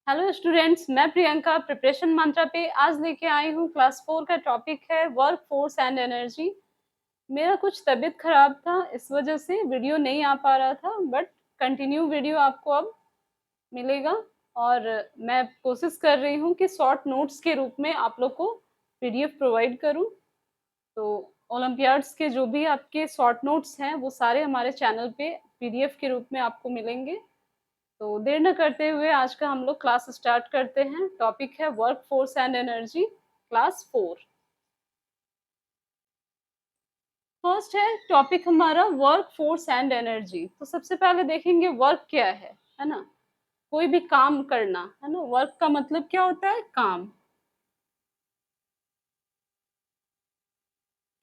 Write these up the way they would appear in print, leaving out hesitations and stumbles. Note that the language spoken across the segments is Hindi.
हेलो स्टूडेंट्स, मैं प्रियंका प्रिपरेशन मंत्रा पे आज लेके आई हूँ। क्लास 4 का टॉपिक है वर्क फोर्स एंड एनर्जी। मेरा कुछ तबीयत खराब था, इस वजह से वीडियो नहीं आ पा रहा था, बट कंटिन्यू वीडियो आपको अब मिलेगा। और मैं कोशिश कर रही हूँ कि शॉर्ट नोट्स के रूप में आप लोग को पीडीएफ प्रोवाइड करूँ। तो ओलंपियाड्स के जो भी आपके शॉर्ट नोट्स हैं वो सारे हमारे चैनल पे पीडीएफ के रूप में आपको मिलेंगे। तो देर न करते हुए आज का हम लोग क्लास स्टार्ट करते हैं। टॉपिक है work force and energy, class 4। First है टॉपिक हमारा वर्क फोर्स एंड एनर्जी। तो सबसे पहले देखेंगे वर्क क्या है ना। कोई भी काम करना है ना। वर्क का मतलब क्या होता है? काम।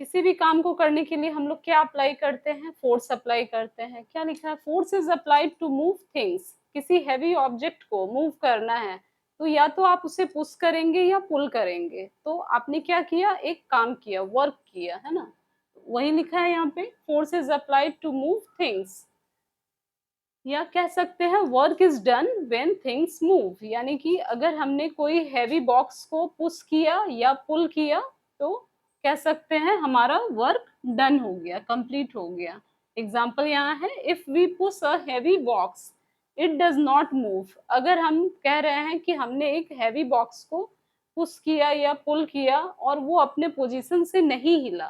किसी भी काम को करने के लिए हम लोग क्या अप्लाई करते हैं? फोर्स अप्लाई करते हैं। क्या लिखा है? Force is applied to move things. किसी हैवी ऑब्जेक्ट को मूव करना है तो या तो आप उसे पुश करेंगे या पुल करेंगे। तो आपने क्या किया? एक काम किया, वर्क किया, है ना। वही लिखा है यहाँ पे, force is applied to move things. या कह सकते हैं work is done when things move, यानी कि अगर हमने कोई हैवी बॉक्स को पुश किया या पुल किया तो कह सकते हैं हमारा वर्क डन हो गया, कंप्लीट हो गया। एग्जाम्पल यहाँ है, if we push a heavy box it does not move. अगर हम कह रहे हैं कि हमने एक हैवी बॉक्स को पुश किया या पुल किया और वो अपने पोजीशन से नहीं हिला,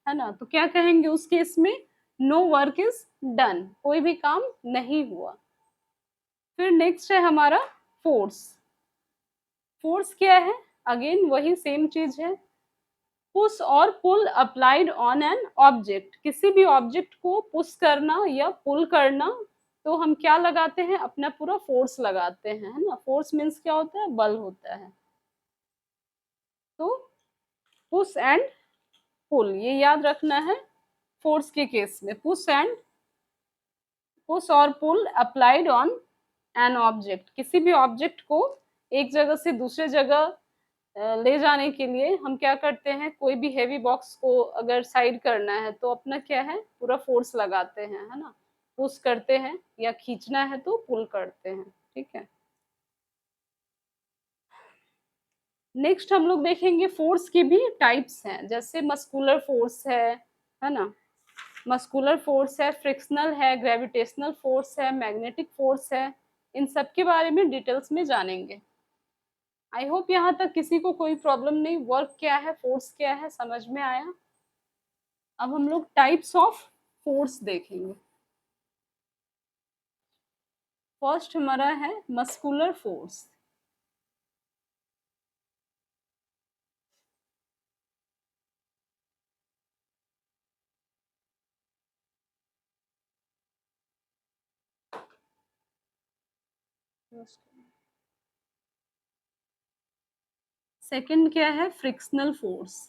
है ना, तो क्या कहेंगे उस केस में? नो वर्क इज डन, कोई भी काम नहीं हुआ। फिर नेक्स्ट है हमारा फोर्स। फोर्स क्या है? अगेन वही सेम चीज है, पुश और पुल अप्लाइड ऑन एन ऑब्जेक्ट। किसी भी ऑब्जेक्ट को पुश करना या पुल करना तो हम क्या लगाते हैं? अपना पूरा फोर्स लगाते हैं, है ना। फोर्स मीन्स क्या होता है? बल होता है। तो पुश एंड पुल ये याद रखना है। फोर्स के केस में पुश और पुल अप्लाइड ऑन एन ऑब्जेक्ट। किसी भी ऑब्जेक्ट को एक जगह से दूसरे जगह ले जाने के लिए हम क्या करते हैं? कोई भी हेवी बॉक्स को अगर साइड करना है तो अपना क्या है? पूरा फोर्स लगाते हैं, है ना। पुश करते हैं या खींचना है तो पुल करते हैं। ठीक है। नेक्स्ट हम लोग देखेंगे फोर्स की भी टाइप्स हैं। जैसे मस्कुलर फोर्स है ना। मस्कुलर फोर्स है, फ्रिक्शनल है, ग्रेविटेशनल फोर्स है, मैग्नेटिक फोर्स है। इन सब के बारे में डिटेल्स में जानेंगे। आई होप यहाँ तक किसी को कोई प्रॉब्लम नहीं। वर्क क्या है, फोर्स क्या है, समझ में आया। अब हम लोग टाइप्स ऑफ फोर्स देखेंगे। फर्स्ट हमारा है मस्कुलर फोर्स। सेकंड क्या है? Frictional force.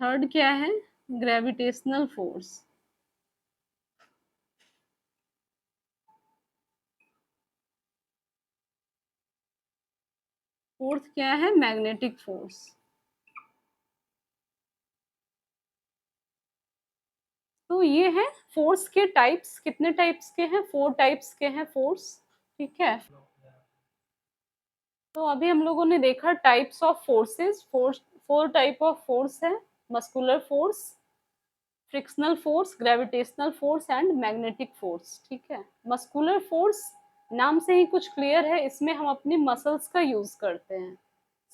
थर्ड क्या है? Gravitational force. फोर्थ क्या है? Magnetic force. तो ये है फोर्स के टाइप्स। कितने टाइप्स के हैं? 4 टाइप्स के हैं फोर्स। ठीक है। तो अभी हम लोगों ने देखा types of forces. Four type of force है। Muscular force, frictional force, gravitational force and magnetic force. ठीक है। मस्कुलर फोर्स नाम से ही कुछ क्लियर है, इसमें हम अपनी मसल्स का यूज करते हैं।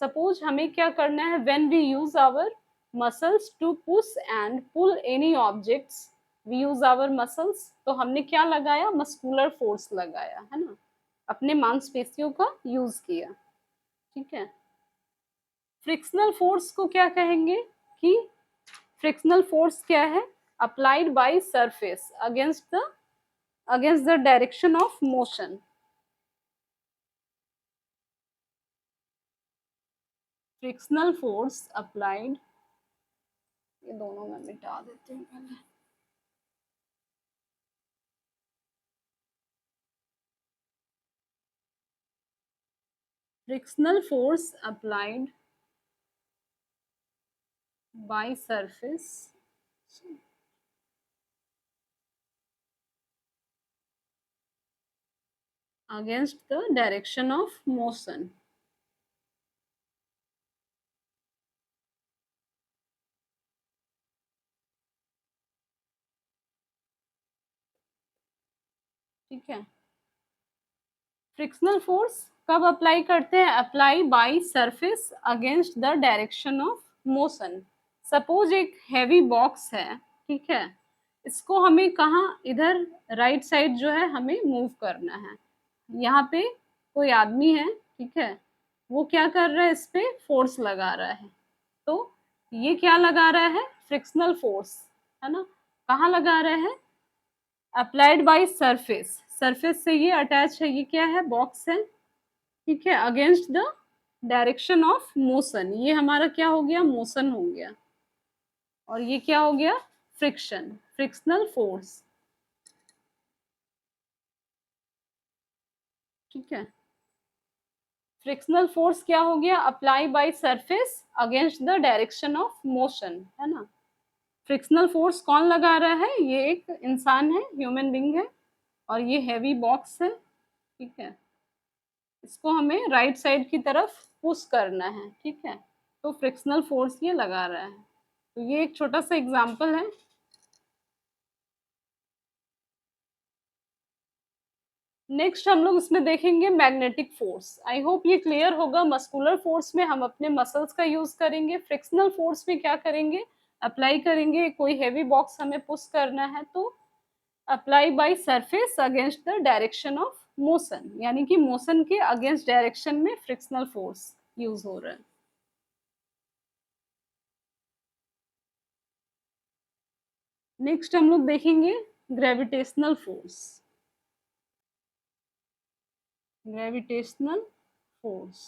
सपोज हमें क्या करना है? When we use our muscles to push and pull any objects, we use our muscles. तो हमने क्या लगाया? मस्कुलर फोर्स लगाया, है ना। अपने मांसपेशियों का यूज किया। ठीक है। फ्रिक्शनल फोर्स को क्या कहेंगे? कि फ्रिक्शनल फोर्स क्या है? Applied by surface against the direction of motion. Frictional force applied, ये दोनों मैं मिटा देती हूँ पहले। Frictional force applied by surface against the direction of motion. ठीक है। फ्रिक्शनल फोर्स कब अप्लाई करते हैं? Apply by surface against the direction of motion. Suppose एक हैवी बॉक्स है, ठीक है, इसको हमें कहाँ, इधर राइट साइड जो है हमें मूव करना है। यहाँ पे कोई आदमी है, ठीक है, वो क्या कर रहा है, इस पे फोर्स लगा रहा है। तो ये क्या लगा रहा है? फ्रिक्शनल फोर्स, है ना। कहाँ लगा रहा है? अप्लाइड बाय सरफेस, सरफेस से ये अटैच है, ये क्या है, बॉक्स है, ठीक है, against the direction of motion. ये हमारा क्या हो गया? मोशन हो गया। और ये क्या हो गया? Friction, frictional force. ठीक है। फ्रिक्शनल फोर्स क्या हो गया? Apply by surface against the direction of motion, है ना। फ्रिक्शनल फोर्स कौन लगा रहा है? ये एक इंसान है, ह्यूमन बीइंग है, और ये हैवी बॉक्स है, ठीक है, इसको हमें राइट साइड की तरफ पुश करना है, ठीक है। तो फ्रिक्शनल फोर्स ये लगा रहा है। तो ये एक छोटा सा एग्जांपल है। नेक्स्ट हम लोग इसमें देखेंगे मैग्नेटिक फोर्स। आई होप ये क्लियर होगा। मस्कुलर फोर्स में हम अपने मसल्स का यूज करेंगे, फ्रिक्शनल फोर्स में क्या करेंगे? अप्लाई करेंगे। कोई हैवी बॉक्स हमें पुश करना है तो apply by surface against the direction of motion, यानी कि मोशन के अगेंस्ट डायरेक्शन में फ्रिक्शनल फोर्स यूज हो रहा है। नेक्स्ट हम लोग देखेंगे gravitational force. Gravitational force,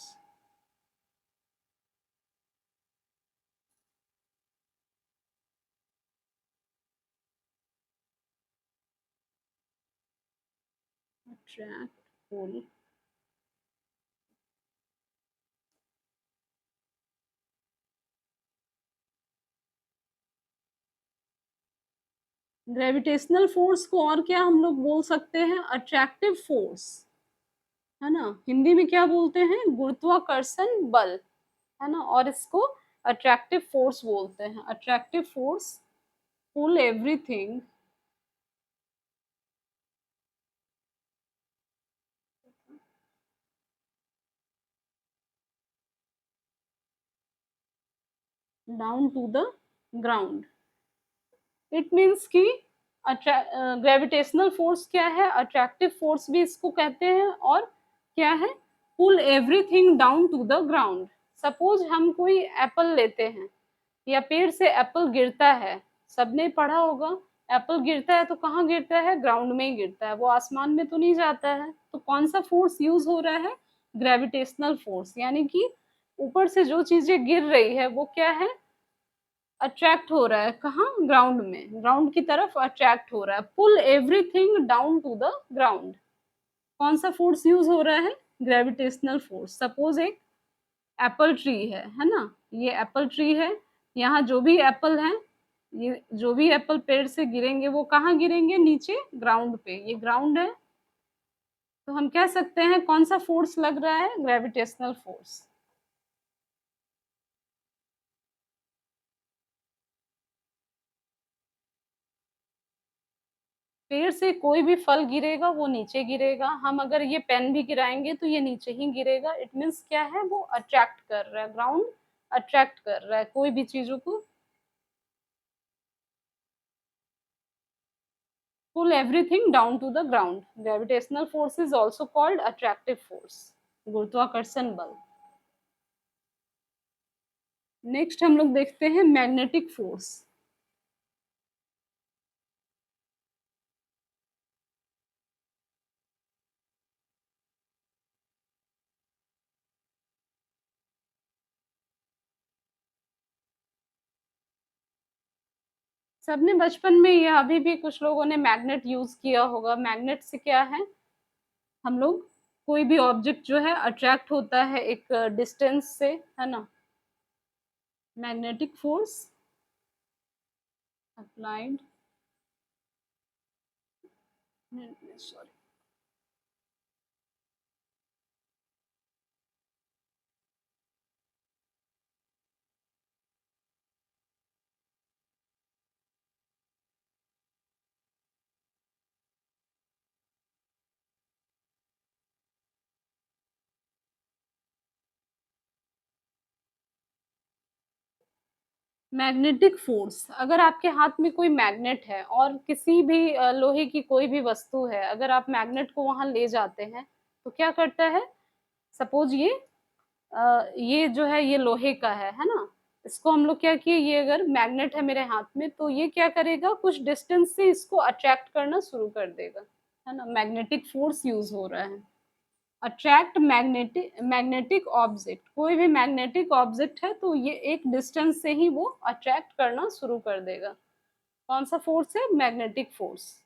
attract, pull. Gravitational force को और क्या हम लोग बोल सकते हैं? अट्रैक्टिव फोर्स, है ना। हिंदी में क्या बोलते हैं? गुरुत्वाकर्षण बल, है ना। और इसको अट्रैक्टिव फोर्स बोलते हैं। Attractive force pull everything down to the ground. It means कि ग्रेविटेशनल फोर्स क्या है? अट्रैक्टिव फोर्स भी इसको कहते हैं। और क्या है? Pull everything down to the ground. Suppose हम कोई एप्पल लेते हैं, या पेड़ से एप्पल गिरता है, सबने पढ़ा होगा, एप्पल गिरता है तो कहाँ गिरता है? ग्राउंड में ही गिरता है, वो आसमान में तो नहीं जाता है। तो कौन सा फोर्स यूज हो रहा है? ग्रेविटेशनल फोर्स, यानी कि ऊपर से जो चीजें गिर रही है वो क्या है? अट्रैक्ट हो रहा है। कहाँ? ग्राउंड में, ग्राउंड की तरफ अट्रैक्ट हो रहा है। Pull everything down to the ground. कौन सा फोर्स यूज हो रहा है? Gravitational force. सपोज एक एप्पल ट्री है ना, ये एप्पल ट्री है, यहाँ जो भी एप्पल है, ये जो भी एप्पल पेड़ से गिरेंगे वो कहाँ गिरेंगे? नीचे, ग्राउंड पे। ये ग्राउंड है, तो हम कह सकते हैं कौन सा फोर्स लग रहा है? Gravitational force. पेड़ से कोई भी फल गिरेगा वो नीचे गिरेगा। हम अगर ये पेन भी गिराएंगे तो ये नीचे ही गिरेगा। इट मीन्स क्या है? वो अट्रैक्ट कर रहा है, ग्राउंड अट्रैक्ट कर रहा है कोई भी चीजों को। Pull everything down to the ground. Gravitational force is also called attractive force, गुरुत्वाकर्षण बल। नेक्स्ट हम लोग देखते हैं मैग्नेटिक फोर्स। सबने बचपन में या अभी भी कुछ लोगों ने मैग्नेट यूज किया होगा। मैग्नेट से क्या है? हम लोग कोई भी ऑब्जेक्ट जो है अट्रैक्ट होता है एक डिस्टेंस से, है ना। Magnetic force applied, sorry, magnetic force, अगर आपके हाथ में कोई मैग्नेट है और किसी भी लोहे की कोई भी वस्तु है, अगर आप मैग्नेट को वहां ले जाते हैं तो क्या करता है? सपोज ये जो है ये लोहे का है ना, इसको हम लोग क्या किए, ये अगर मैग्नेट है मेरे हाथ में तो ये क्या करेगा, कुछ डिस्टेंस से इसको अट्रैक्ट करना शुरू कर देगा, है ना, मैग्नेटिक फोर्स यूज हो रहा है। अट्रैक्ट मैग्नेटिक मैग्नेटिक ऑब्जेक्ट, कोई भी मैग्नेटिक ऑब्जेक्ट है तो ये एक डिस्टेंस से ही वो अट्रैक्ट करना शुरू कर देगा। कौन सा फोर्स है? Magnetic force.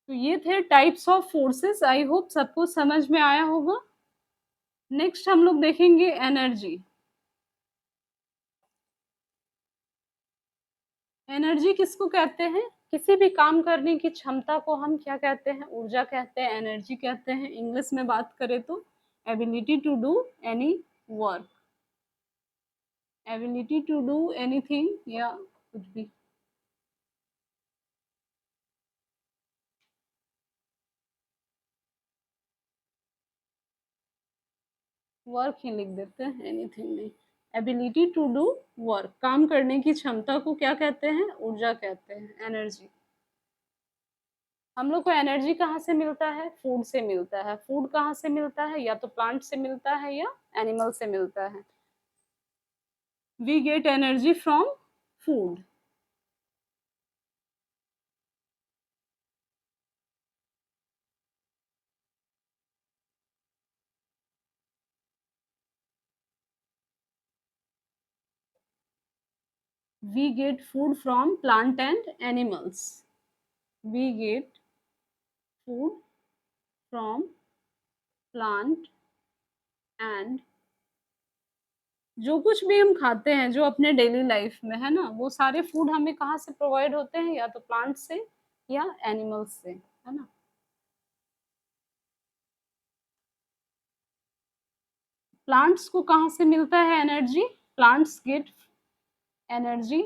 तो ये थे types of forces, I hope सबको समझ में आया होगा। नेक्स्ट हम लोग देखेंगे एनर्जी। एनर्जी किसको कहते हैं? किसी भी काम करने की क्षमता को हम क्या कहते हैं? ऊर्जा कहते हैं, एनर्जी कहते हैं। इंग्लिश में बात करें तो ability to do any work, ability to do anything या कुछ भी। वर्क ही लिख देते हैं, एनीथिंग नहीं। एबिलिटी टू डू वर्क, काम करने की क्षमता को क्या कहते हैं? ऊर्जा कहते हैं, एनर्जी। हम लोग को एनर्जी कहाँ से मिलता है? फूड से मिलता है। फूड कहाँ से मिलता है? या तो प्लांट से मिलता है या एनिमल से मिलता है। We get energy from food. We get food from plant and animals. We get food from plant and, जो कुछ भी हम खाते हैं जो अपने डेली लाइफ में है ना, वो सारे फूड हमें कहाँ से प्रोवाइड होते हैं? या तो प्लांट से या एनिमल्स से, है ना। प्लांट्स को कहाँ से मिलता है energy? Plants get energy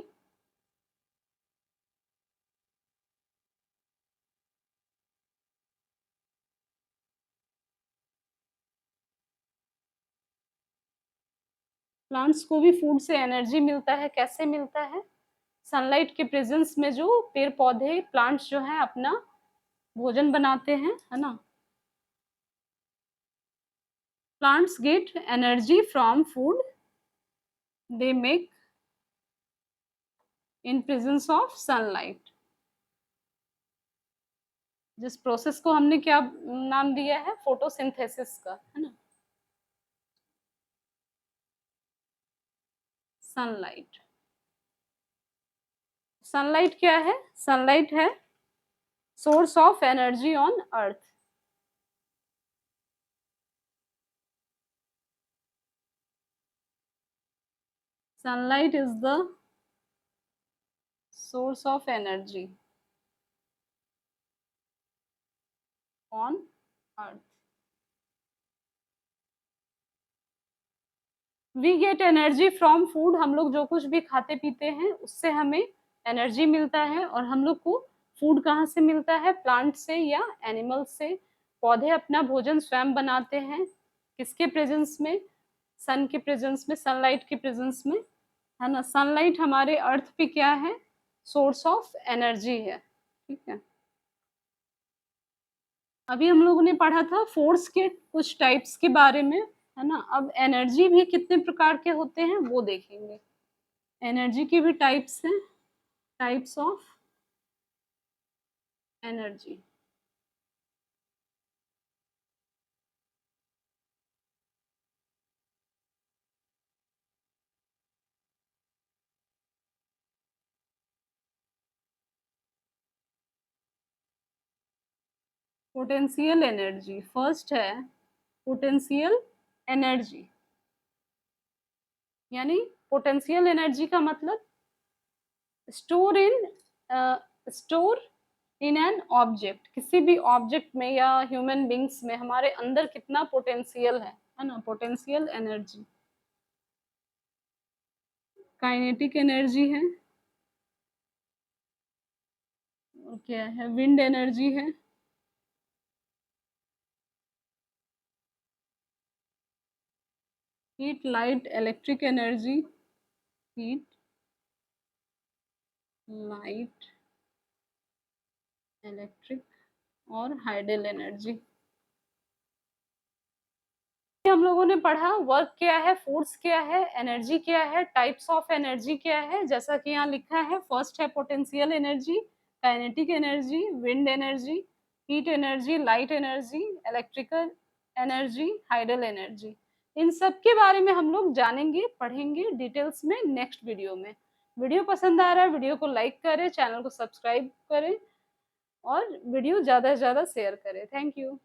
plants को भी फूड से एनर्जी मिलता है। कैसे मिलता है? सनलाइट के प्रेजेंस में जो पेड़ पौधे प्लांट्स जो है अपना भोजन बनाते हैं, है ना। Plants gate energy from food they make in presence of sunlight. जिस प्रोसेस को हमने क्या नाम दिया है? फोटोसिंथेसिस का, है ना। सनलाइट, सनलाइट क्या है? सनलाइट है source of energy on earth. Sunlight is the source of energy on earth. We get energy from food, हम लोग जो कुछ भी खाते पीते हैं उससे हमें एनर्जी मिलता है। और हम लोग को फूड कहाँ से मिलता है? प्लांट से या एनिमल से। पौधे अपना भोजन स्वयं बनाते हैं, किसके प्रेजेंस में? सन के प्रेजेंस में, सनलाइट के प्रेजेंस में, है ना। सनलाइट हमारे अर्थ पे क्या है? सोर्स ऑफ एनर्जी है, ठीक है। अभी हम लोगों ने पढ़ा था फोर्स के कुछ टाइप्स के बारे में, है ना। अब एनर्जी भी कितने प्रकार के होते हैं वो देखेंगे। एनर्जी के भी टाइप्स हैं, types of energy. Potential energy first है। पोटेंशियल एनर्जी यानी पोटेंशियल एनर्जी का मतलब store in store in an object, किसी भी ऑब्जेक्ट में या ह्यूमन बींग्स में हमारे अंदर कितना पोटेंशियल है ना, पोटेंशियल एनर्जी। काइनेटिक एनर्जी है, और क्या है? विंड एनर्जी है, heat, light, electric energy, heat, light, electric और हाइडल एनर्जी। हम लोगों ने पढ़ा वर्क क्या है, फोर्स क्या है, एनर्जी क्या है, टाइप्स ऑफ एनर्जी क्या है। जैसा कि यहाँ लिखा है, फर्स्ट है potential energy, kinetic energy, wind energy, heat energy, light energy, electrical energy, hydel energy. इन सब के बारे में हम लोग जानेंगे, पढ़ेंगे डिटेल्स में नेक्स्ट वीडियो में। वीडियो पसंद आ रहा है, वीडियो को लाइक करें, चैनल को सब्सक्राइब करें और वीडियो ज़्यादा से ज़्यादा शेयर करें। Thank you.